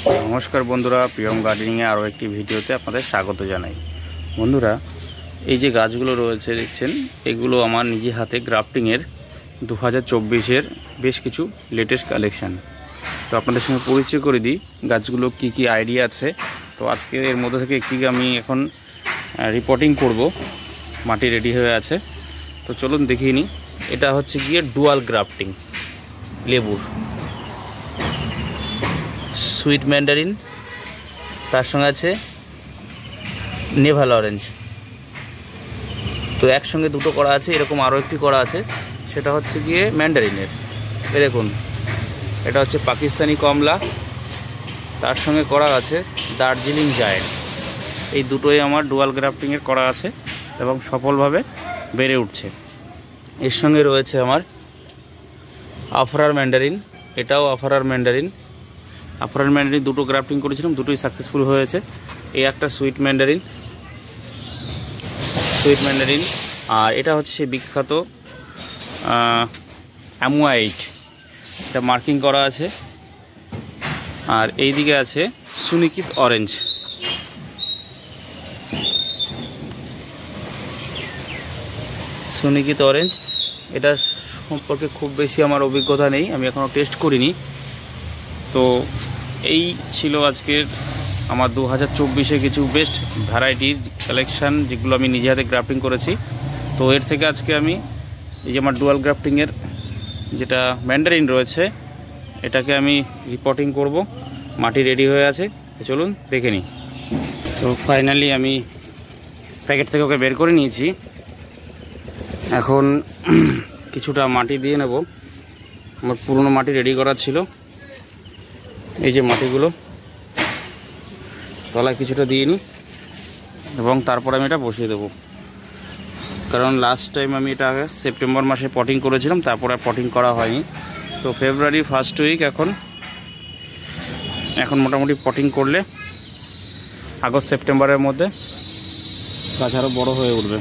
নমস্কার বন্ধুরা, প্রিয়ম গার্ডেনিংয়ে আরও একটি ভিডিওতে আপনাদের স্বাগত জানাই। বন্ধুরা, এই যে গাছগুলো রয়েছে দেখছেন, এগুলো আমার নিজে হাতে গ্রাফটিংয়ের 2024-এর বেশ কিছু লেটেস্ট কালেকশান। তো আপনাদের সঙ্গে পরিচয় করে দিই গাছগুলো কি কি আইডিয়া আছে। তো আজকে এর মধ্যে থেকে একটি আমি এখন রিপোর্টিং করব। মাটি রেডি হয়ে আছে, তো চলুন দেখিয়ে নিই। এটা হচ্ছে গিয়ে ডুয়াল গ্রাফটিং লেবুর সুইট ম্যান্ডারিন, তার সঙ্গে আছে নেভাল অরেঞ্জ। তো একসঙ্গে দুটো করা আছে, এরকম আরও একটি করা আছে, সেটা হচ্ছে গিয়ে ম্যান্ডারিনের। এ দেখুন, এটা হচ্ছে পাকিস্তানি কমলা, তার সঙ্গে করা আছে দার্জিলিং জায়েন্ট। এই দুটোই আমার ডুয়াল গ্রাফটিংয়ের করা আছে এবং সফলভাবে বেড়ে উঠছে। এর সঙ্গে রয়েছে আমার আফরার ম্যান্ডারিন, এটাও আফরার ম্যান্ডারিন। আফরার ম্যান্ডারিন দুটো গ্রাফটিং করেছিলাম, দুটোই সাকসেসফুল হয়েছে। এই একটা সুইট ম্যান্ডারিন, আর এটা হচ্ছে সেই বিখ্যাত অ্যামোয়াইট, এটা মার্কিং করা আছে। আর এই দিকে আছে সুনিকিত অরেঞ্জ। সুনিকিত অরেঞ্জ, এটা সম্পর্কে খুব বেশি আমার অভিজ্ঞতা নেই, আমি এখনও টেস্ট করিনি। তো এই ছিল আজকের আমার 2024-এ কিছু বেস্ট ভ্যারাইটির কালেকশান, যেগুলো আমি নিজে হাতে গ্রাফটিং করেছি। তো এর থেকে আজকে আমি এই যে আমার ডুয়াল গ্রাফটিংয়ের যেটা ম্যান্ডারিন রয়েছে, এটাকে আমি রিপোর্টিং করব। মাটি রেডি হয়ে আছে, চলুন দেখে নিই। তো ফাইনালি আমি প্যাকেট থেকে ওকে বের করে নিয়েছি। এখন কিছুটা মাটি দিয়ে নেব। আমার পুরনো মাটি রেডি করা ছিল, এই যে মাটিগুলো তলায় কিছুটা দিয়ে নিই এবং তারপর আমি এটা বসিয়ে দেবো। কারণ লাস্ট টাইম আমি এটা সেপ্টেম্বর মাসে পটিং করেছিলাম, তারপর আর পটিং করা হয়নি। তো ফেব্রুয়ারি ফার্স্ট উইক এখন মোটামুটি পটিং করলে আগস্ট সেপ্টেম্বরের মধ্যে গাছ আরও বড়ো হয়ে উঠবে।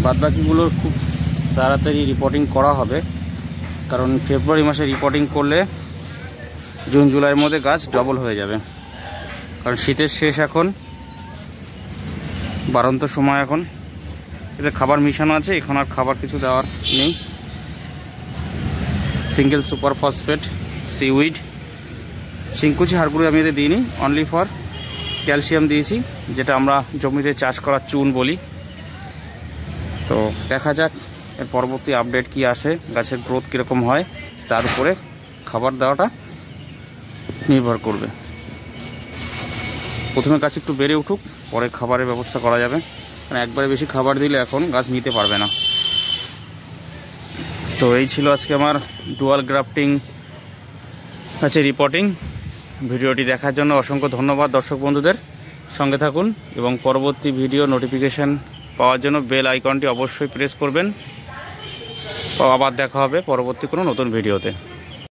বাদবাকিগুলোর খুব তাড়াতাড়ি রিপোর্টিং করা হবে, কারণ ফেব্রুয়ারি মাসে রিপোর্টিং করলে জুন জুলাইয়ের মধ্যে গাছ ডবল হয়ে যাবে। কারণ শীতের শেষ, এখন বাড়ন্ত সময়। এখন এতে খাবার মিশানো আছে, এখন আর খাবার কিছু দেওয়ার নেই। সিঙ্গেল সুপার ফসফেট সিউইড, শিংকুচি হাড়গুঁড়ো আমি এতে দিইনি, অনলি ফর ক্যালসিয়াম দিয়েছি, যেটা আমরা জমিতে চাষ করা চুন বলি। তো দেখা যাক এর পরবর্তী আপডেট কি আসে, গাছের গ্রোথ কীরকম হয়, তার উপরে খাবার দেওয়াটা নির্ভর করবে। প্রথমে গাছ একটু বেড়ে উঠুক, পরে খাবারের ব্যবস্থা করা যাবে। কারণ একবারে বেশি খাবার দিলে এখন গাছ নিতে পারবে না। তো এই ছিল আজকে আমার ডুয়াল গ্রাফটিং আছে রিপোর্টিং। ভিডিওটি দেখার জন্য অসংখ্য ধন্যবাদ দর্শক বন্ধুদের। সঙ্গে থাকুন এবং পরবর্তী ভিডিও নোটিফিকেশান পাওয়ার জন্য বেল আইকনটি অবশ্যই প্রেস করবেন। আবার দেখা হবে পরবর্তী কোনো নতুন ভিডিওতে।